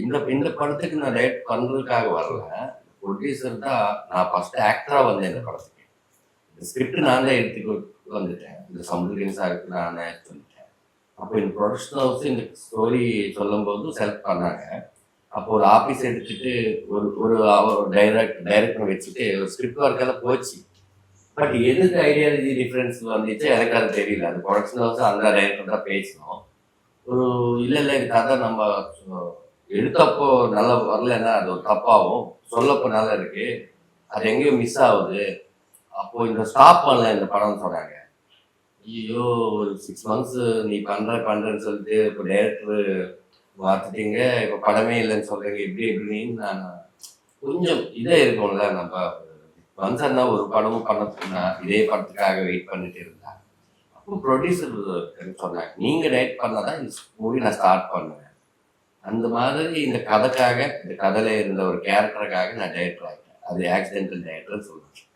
இந்த இந்த படத்துக்கு நான் டைரக்ட் பண்றதுக்காக வரல. ப்ரொடியூசர் தான். நான் ஃபர்ஸ்ட் ஆக்டரா வந்தேன் இந்த படத்துக்கு. இந்த ஸ்கிரிப்ட் நான் தான் எடுத்துட்டு வந்துட்டேன். இந்த சமுத்திரன் சாருக்கு நானே சொல்லிட்டேன். அப்போ இந்த ப்ரொடக்ஷன் ஹவுஸ் இந்த ஸ்டோரி சொல்லும்போது செலக்ட் பண்ணாங்க. அப்போ ஒரு ஆஃபீஸ் எடுத்துட்டு ஒரு ஒரு டைரக்டர் வச்சுட்டு ஒரு ஸ்கிரிப்ட் ஒர்க் எல்லாம் போச்சு. பட் எதுக்கு ஐடியாலஜி டிஃபரன்ஸ் வந்துச்சு எனக்கு அது தெரியல. அது ப்ரொடக்ஷன் ஹவுஸ் அந்த டைரக்டர் தான் பேசணும். ஒரு இல்ல இது கதை நம்ம எடுத்தப்போ நல்லா வரலன்னா அது ஒரு தப்பாகும். சொல்லப்போ நல்லா இருக்கு. அது எங்கேயோ மிஸ் ஆகுது. அப்போ இந்த ஸ்டாப் பண்ணல இந்த படம்னு சொன்னாங்க. ஐயோ ஒரு 6 மந்த்ஸ் நீ பண்றேன்னு சொல்லிட்டு இப்போ டைரக்டர் பார்த்துட்டீங்க. இப்போ படமே இல்லைன்னு சொல்றீங்க. எப்படின்னு நான் கொஞ்சம் இதே இருக்கும்ல நம்ம வந்தா ஒரு படமும் பண்ணதுன்னா இதே படத்துக்காக வெயிட் பண்ணிட்டு இருந்தா. அப்போ ப்ரொடியூசர் சொன்னாங்க நீங்க டைரக்ட் பண்ணாதான் இந்த மூவி நான் ஸ்டார்ட் பண்ணுவேன். அந்த மாதிரி இந்த கதைக்காக இந்த கதையில இருந்த ஒரு கேரக்டருக்காக நான் டைரக்டர் ஆகிட்டேன். அது ஆக்சிடென்டல் டைரக்டர்னு சொல்லுவேன்.